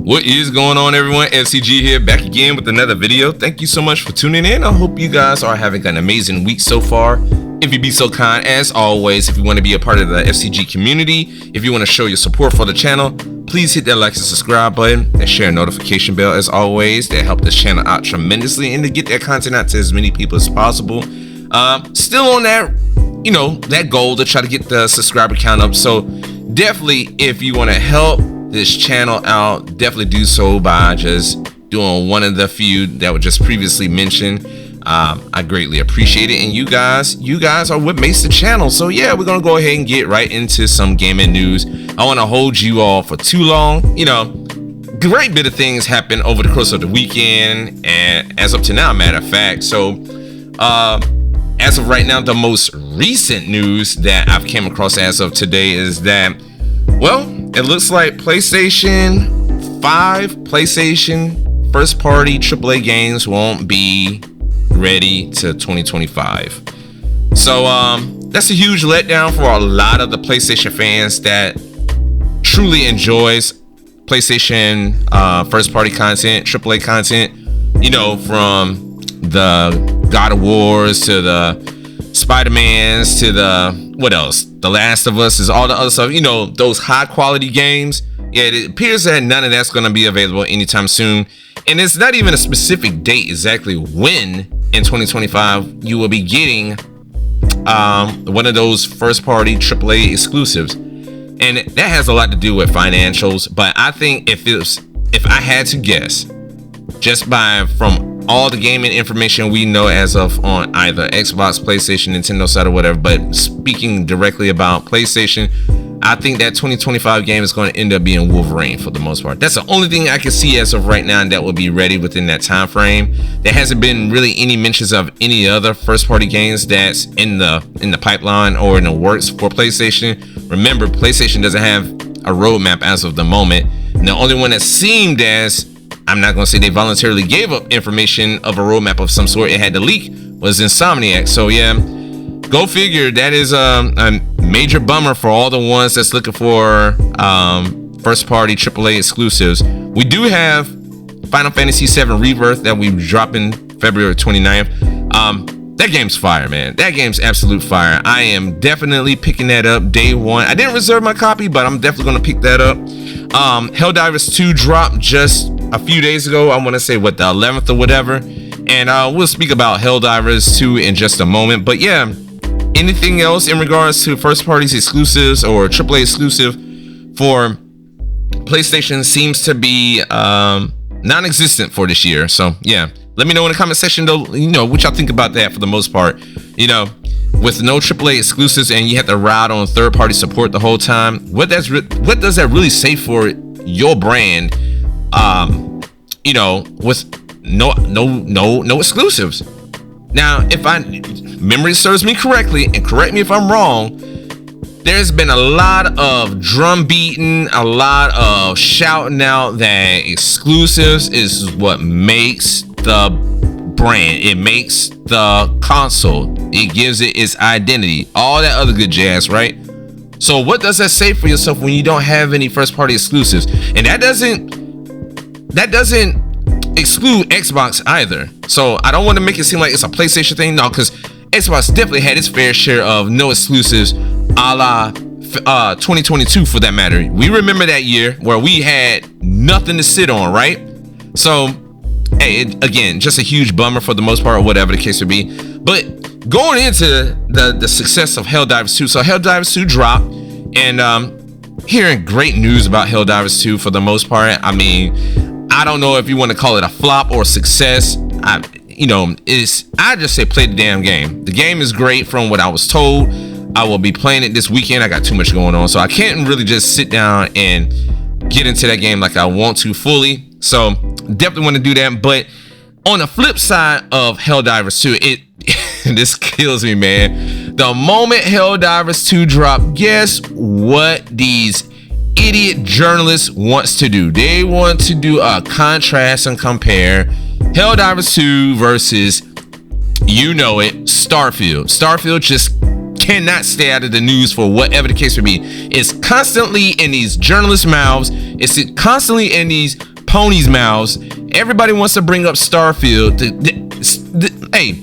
What is going on, everyone? FCG here, back again with another video. Thank you so much for tuning in. I hope you guys are having an amazing week so far. If you'd be so kind, as always, if you want to be a part of the FCG community, if you want to show your support for the channel, please hit that like and subscribe button and share a notification bell. As always, that helps this channel out tremendously and to get that content out to as many people as possible. Still on that, that goal to try to get the subscriber count up. So definitely, if you want to help this channel out, definitely do so by just doing one of the few that were just previously mentioned. I greatly appreciate it, and you guys are what makes the channel. So yeah, we're gonna go ahead and get right into some gaming news. I want to hold you all for too long. Great bit of things happened over the course of the weekend, and as of to now, matter of fact. So as of right now, the most recent news that I've came across as of today is that, well, it looks like PlayStation 5, PlayStation first party AAA games won't be ready to 2025. So that's a huge letdown for a lot of the PlayStation fans that truly enjoys PlayStation first party content, AAA content, from the God of Wars to the Spider-Mans to the, what else? The Last of Us, is all the other stuff, those high quality games. Yeah, it appears that none of that's going to be available anytime soon. And it's not even a specific date exactly when in 2025 you will be getting one of those first party AAA exclusives. And that has a lot to do with financials. But I think if I had to guess, just from all the gaming information we know as of on either Xbox, PlayStation, Nintendo side or whatever, but speaking directly about PlayStation, I think that 2025 game is going to end up being Wolverine for the most part. That's the only thing I can see as of right now that will be ready within that time frame. There hasn't been really any mentions of any other first party games that's in the pipeline or in the works for PlayStation. Remember, PlayStation doesn't have a roadmap as of the moment. And the only one that seemed as, I'm not going to say they voluntarily gave up information of a roadmap of some sort, it had to leak, was Insomniac. So yeah, go figure. That is a major bummer for all the ones that's looking for first party AAA exclusives. We do have Final Fantasy VII Rebirth that we drop in February 29th. That game's fire, man. That game's absolute fire. I am definitely picking that up day one. I didn't reserve my copy, but I'm definitely going to pick that up. HellDivers 2 dropped just a few days ago. I want to say the 11th or whatever, and we'll speak about HellDivers 2 in just a moment. But yeah, anything else in regards to first parties exclusives or AAA exclusive for PlayStation seems to be non-existent for this year. So yeah, let me know in the comment section though, what y'all think about that. For the most part, with no AAA exclusives and you have to ride on third party support the whole time, what does that really say for your brand? With no exclusives. Now, if memory serves me correctly, and correct me if I'm wrong, there's been a lot of drum beating, a lot of shouting out that exclusives is what makes the brand. It makes the console. It gives it its identity. All that other good jazz, right? So what does that say for yourself when you don't have any first party exclusives? And that doesn't exclude Xbox either. So I don't want to make it seem like it's a PlayStation thing. No, because Xbox definitely had its fair share of no exclusives, a la 2022 for that matter. We remember that year where we had nothing to sit on, right? So hey, again, just a huge bummer for the most part, or whatever the case would be. But going into the success of HellDivers 2, so HellDivers 2 dropped, and hearing great news about HellDivers 2 for the most part. I mean, I don't know if you want to call it a flop or success. I just say play the damn game. The game is great from what I was told. I will be playing it this weekend. I got too much going on, so I can't really just sit down and get into that game like I want to fully. So definitely want to do that. But on the flip side of HellDivers 2, this kills me, man. The moment HellDivers 2 dropped, guess what these idiot journalists wants to do? They want to do a contrast and compare HellDivers 2 versus, Starfield. Starfield just cannot stay out of the news for whatever the case may be. It's constantly in these journalists' mouths. It's constantly in these ponies' mouths. Everybody wants to bring up Starfield. Hey,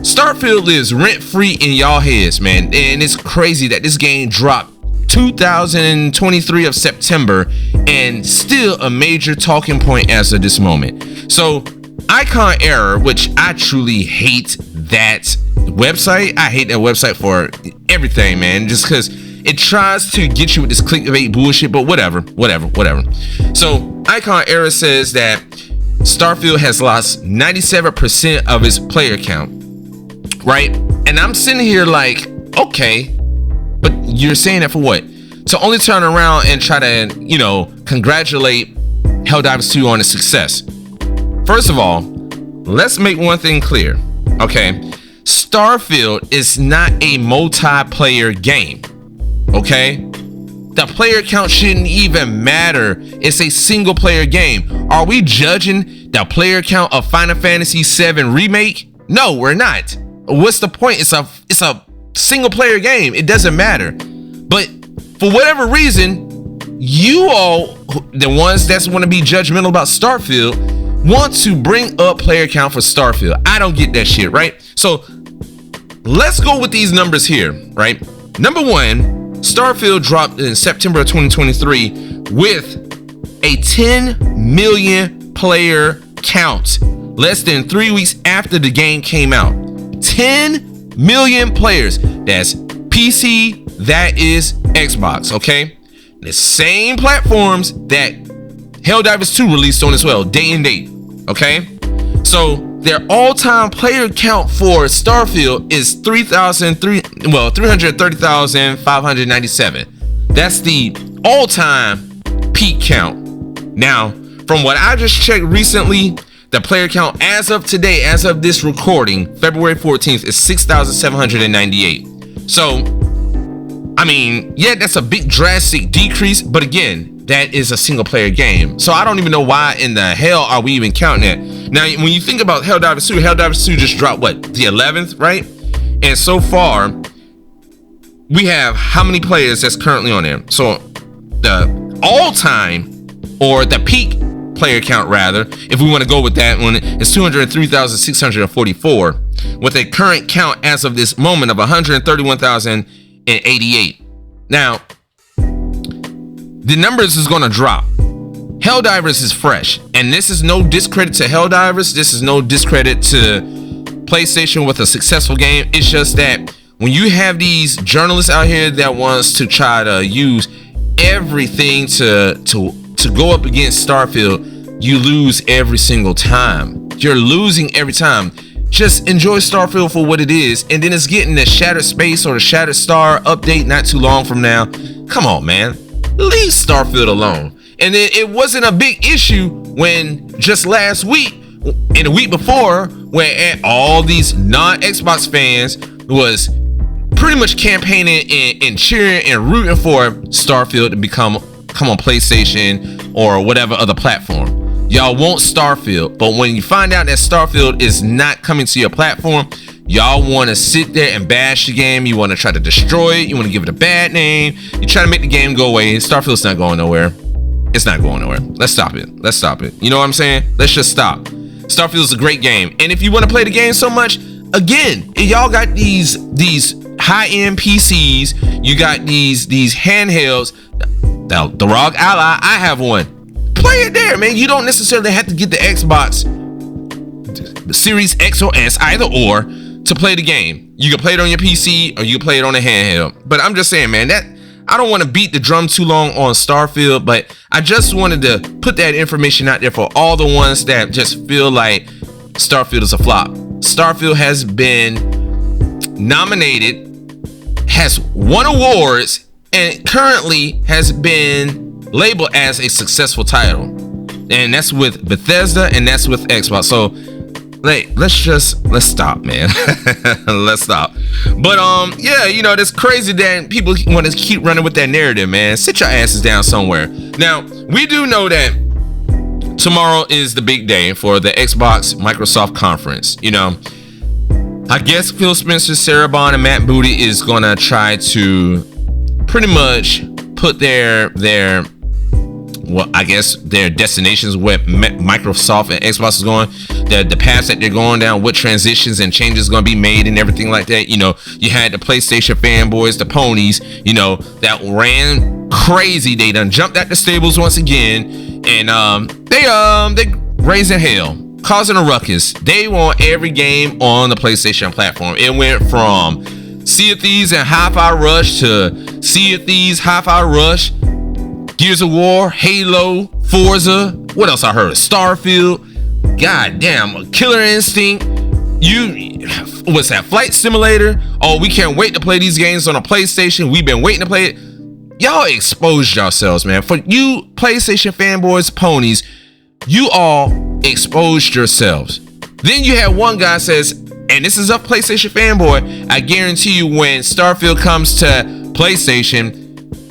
Starfield lives rent-free in y'all heads, man. And it's crazy that this game dropped 2023 of September and still a major talking point as of this moment. So icon error, which I truly hate that website. I hate that website for everything, man, just because it tries to get you with this clickbait bullshit, but whatever. So icon error says that Starfield has lost 97% of its player count, right? And I'm sitting here like, okay, but you're saying that for what? To only turn around and try to, congratulate HellDivers 2 on its success. First of all, let's make one thing clear, okay? Starfield is not a multiplayer game, okay? The player count shouldn't even matter. It's a single player game. Are we judging the player count of Final Fantasy VII Remake? No, we're not. What's the point? It's a single player game. It doesn't matter. But for whatever reason, you all, the ones that want to be judgmental about Starfield, want to bring up player count for Starfield. I don't get that shit, right? So let's go with these numbers here, right? Number one, Starfield dropped in September of 2023 with a 10 million player count less than 3 weeks after the game came out. 10 million players. That's PC, that is Xbox, okay? The same platforms that HellDivers 2 released on as well, day and date, okay? So their all-time player count for Starfield is 330,597. That's the all-time peak count. Now, from what I just checked recently, the player count as of today, as of this recording, February 14th, is 6,798. So, I mean, yeah, that's a big drastic decrease, but again, that is a single player game. So I don't even know why in the hell are we even counting it. Now, when you think about HellDivers 2, HellDivers 2 just dropped what, the 11th, right? And so far, we have how many players that's currently on there? So the all-time, or the peak player count rather, if we want to go with that one, is 203,644, with a current count as of this moment of 131,088. Now, the numbers is going to drop. HellDivers is fresh, and this is no discredit to HellDivers. This is no discredit to PlayStation with a successful game. It's just that when you have these journalists out here that wants to try to use everything to go up against Starfield, you lose every single time. You're losing every time. Just enjoy Starfield for what it is, and then it's getting the Shattered Space or the Shattered Star update not too long from now. Come on, man. Leave Starfield alone. And then it wasn't a big issue when just last week and the week before, when all these non-Xbox fans was pretty much campaigning and cheering and rooting for Starfield to come on PlayStation or whatever other platform. Y'all want Starfield, but when you find out that Starfield is not coming to your platform, y'all want to sit there and bash the game. You want to try to destroy it. You want to give it a bad name. You try to make the game go away. Starfield's not going nowhere. It's not going nowhere. Let's stop it. Let's stop it. You know what I'm saying? Let's just stop. Starfield's a great game. And if you want to play the game so much, again, y'all got these high-end PCs. You got these handhelds. The ROG Ally, I have one. Play it there, man. You don't necessarily have to get the Xbox Series X or S, either or, to play the game. You can play it on your PC or you can play it on a handheld. But I'm just saying, man, that I don't want to beat the drum too long on Starfield, but I just wanted to put that information out there for all the ones that just feel like Starfield is a flop. Starfield has been nominated, has won awards, and currently has been labeled as a successful title, and that's with Bethesda and that's with Xbox. So let's stop, man. Let's stop. But yeah, you know, it's crazy that people want to keep running with that narrative, man. Sit your asses down somewhere. Now, we do know that tomorrow is the big day for the Xbox Microsoft conference. You know, I guess Phil Spencer, Sarah Bond, and Matt Booty is gonna try to pretty much put their what I guess their destinations, where Microsoft and Xbox is going, the paths that they're going down, what transitions and changes going to be made and everything like that. You know, you had the PlayStation fanboys, the ponies, you know, that ran crazy. They done jumped at the stables once again, and they raising hell, causing a ruckus. They want every game on the PlayStation platform. It went from Sea of Thieves and Hi-Fi Rush to Sea of Thieves, Hi-Fi Rush, Gears of War, Halo, Forza. What else I heard? Starfield. God damn, Killer Instinct. What's that? Flight Simulator. Oh, we can't wait to play these games on a PlayStation. We've been waiting to play it. Y'all exposed yourselves, man. For you PlayStation fanboys, ponies, you all exposed yourselves. Then you had one guy says, and this is a PlayStation fanboy, I guarantee you when Starfield comes to PlayStation,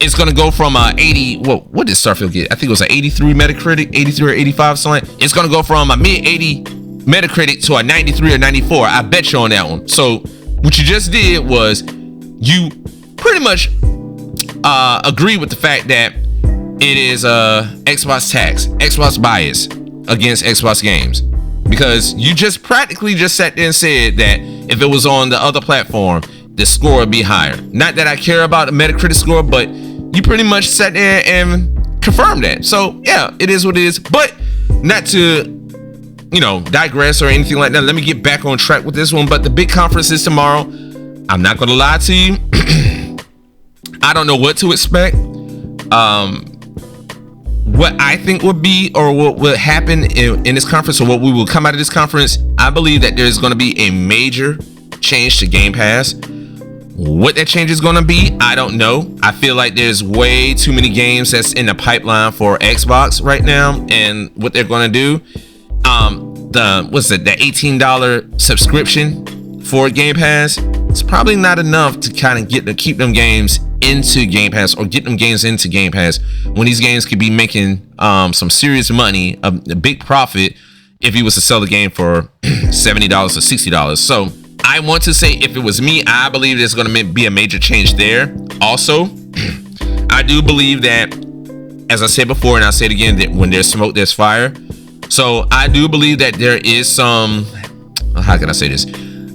it's gonna go from 80. What did Starfield get? I think it was an 83 Metacritic, 83 or 85 something. It's gonna go from a mid 80 Metacritic to a 93 or 94. I bet you on that one. So what you just did was you pretty much agree with the fact that it is Xbox tax, Xbox bias against Xbox games, because you just practically just sat there and said that if it was on the other platform, the score would be higher. Not that I care about the Metacritic score, but you pretty much sat there and confirmed that. So yeah, it is what it is. But not to, you know, digress or anything like that. Let me get back on track with this one. But the big conference is tomorrow. I'm not gonna lie to you. I don't know what to expect. What I think would be, or what would happen in this conference, or what we will come out of this conference, I believe that there's going to be a major change to Game Pass. What that change is going to be, I don't know. I feel like there's way too many games that's in the pipeline for Xbox right now, and what they're going to do, the $18 subscription for Game Pass, it's probably not enough to kind of keep them games into Game Pass, or get them games into Game Pass, when these games could be making some serious money, a big profit, if he was to sell the game for $70 or $60. So I want to say, if it was me, I believe there's going to be a major change there. Also, I do believe that, as I said before, and I'll say it again, that when there's smoke, there's fire. So I do believe that there is some, how can I say this?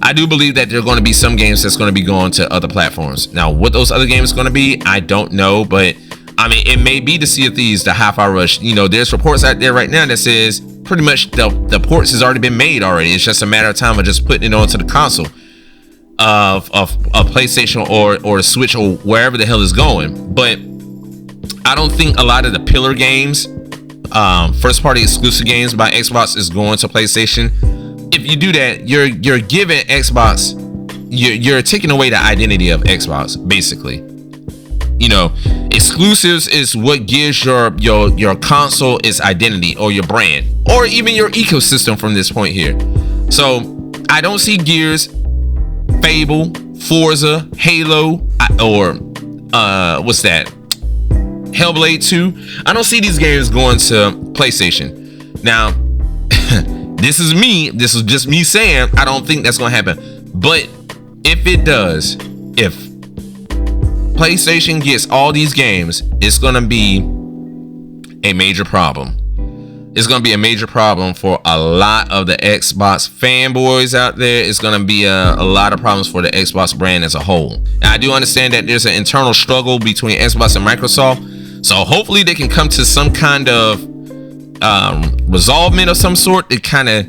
I do believe that there are going to be some games that's going to be going to other platforms. Now, what those other games are going to be, I don't know, but I mean, it may be the Sea of Thieves, the Hi-Fi Rush. You know, there's reports out there right now that says pretty much the ports has already been made already. It's just a matter of time of just putting it onto the console of a PlayStation or a Switch or wherever the hell is going. But I don't think a lot of the pillar games, first party exclusive games by Xbox, is going to PlayStation. If you do that, you're giving Xbox, you're taking away the identity of Xbox, basically. You know, exclusives is what gives your console its identity, or your brand, or even your ecosystem from this point here. So I don't see Gears, Fable, Forza, Halo, or what's that, Hellblade 2. I don't see these games going to PlayStation. Now, this is just me saying I don't think that's gonna happen. But if it does, if PlayStation gets all these games, it's gonna be a major problem. It's gonna be a major problem for a lot of the Xbox fanboys out there. It's gonna be a lot of problems for the Xbox brand as a whole. Now, I do understand that there's an internal struggle between Xbox and Microsoft, so hopefully they can come to some kind of resolvement of some sort to kind of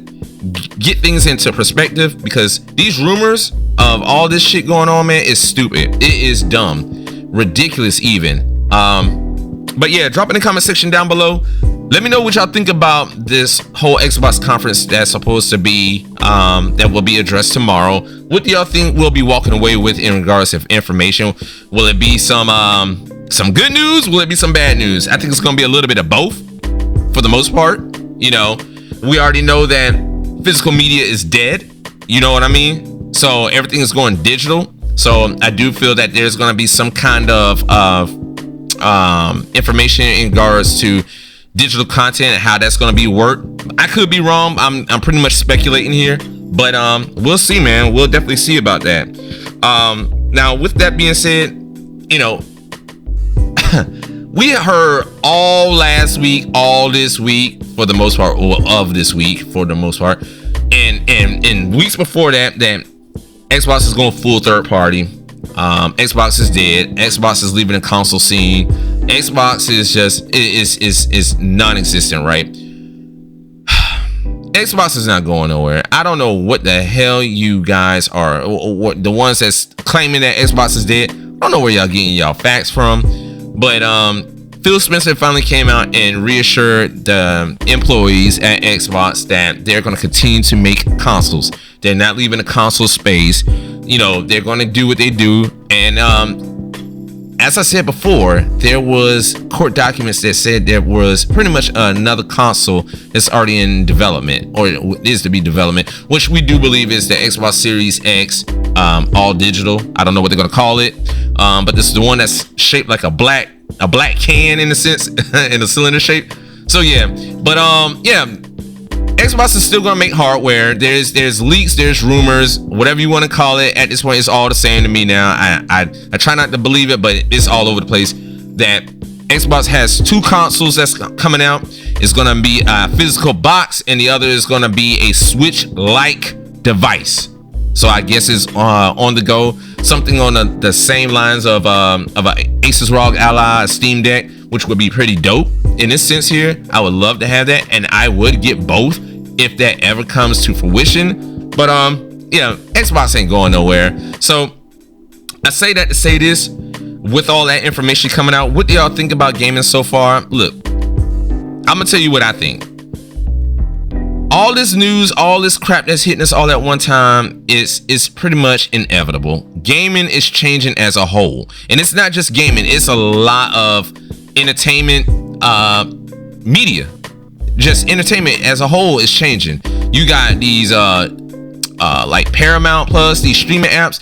get things into perspective, because these rumors of all this shit going on, man, is stupid. It is dumb, ridiculous even. But yeah, drop in the comment section down below. Let me know what y'all think about this whole Xbox conference that's supposed to be that will be addressed tomorrow. What do y'all think we'll be walking away with in regards to information? Will it be some good news? Will it be some bad news? I think it's gonna be a little bit of both. For the most part, you know, we already know that physical media is dead. You know what I mean? So everything is going digital. So I do feel that there's going to be some kind of information in regards to digital content and how that's going to be worked. I could be wrong. I'm pretty much speculating here, but we'll see, man. We'll definitely see about that. Now, with that being said, you know, we heard all last week, all this week for the most part, or of this week for the most part, and weeks before that Xbox is going full third party. Xbox is dead. Xbox is leaving the console scene. Xbox is just is non-existent, right? Xbox is not going nowhere. I don't know what the hell you guys are, or the ones that's claiming that Xbox is dead. I don't know where y'all getting y'all facts from, but Phil Spencer finally came out and reassured the employees at Xbox that they're going to continue to make consoles. They're not leaving the console space. You know, they're going to do what they do. And as I said before, there was court documents that said there was pretty much another console that's already in development, or is to be development, which we do believe is the Xbox Series X, all digital. I don't know what they're going to call it, but this is the one that's shaped like a black can in a sense, in a cylinder shape. So yeah, but yeah, Xbox is still gonna make hardware. There's leaks, there's rumors, whatever you want to call it. At this point, it's all the same to me now. I try not to believe it, but it's all over the place that Xbox has two consoles that's coming out. It's gonna be a physical box, and the other is gonna be a Switch-like device. So I guess it's on the go, something on the same lines of a Asus ROG Ally, a Steam Deck, which would be pretty dope in this sense here. I would love to have that, and I would get both if that ever comes to fruition. But yeah, Xbox ain't going nowhere. So I say that to say this, with all that information coming out, what do y'all think about gaming so far? Look, I'm gonna tell you what I think. All this news, all this crap that's hitting us all at one time is pretty much inevitable. Gaming is changing as a whole, and it's not just gaming, it's a lot of entertainment media. Just entertainment as a whole is changing. You got these like Paramount Plus, these streaming apps,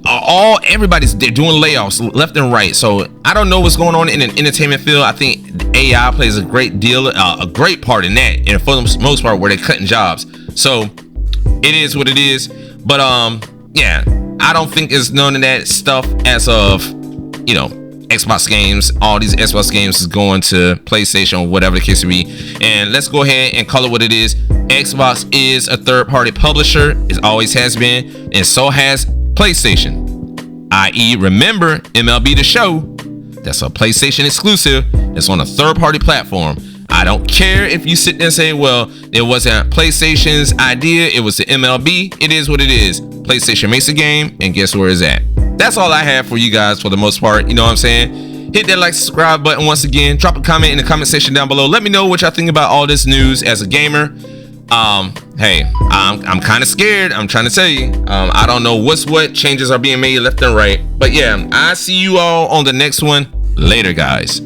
they're doing layoffs left and right. So I don't know what's going on in an entertainment field. I think AI plays a great part in that, and for the most part where they're cutting jobs. So it is what it is. But yeah, I don't think it's none of that stuff as of, you know, Xbox games. All these Xbox games is going to PlayStation or whatever the case may be. And let's go ahead and call it what it is. Xbox is a third-party publisher. It always has been, and so has PlayStation. I.e., remember MLB The Show? That's a PlayStation exclusive. It's on a third-party platform. I don't care if you sit there and say, well, it wasn't PlayStation's idea, it was the MLB. It is what it is. PlayStation makes a game, and guess where it's at. That's all I have for you guys for the most part. You know what I'm saying? Hit that like, subscribe button once again. Drop a comment in the comment section down below. Let me know what y'all think about all this news as a gamer. Hey, I'm kind of scared. I'm trying to tell you. I don't know what changes are being made left and right. But yeah, I see you all on the next one. Later, guys.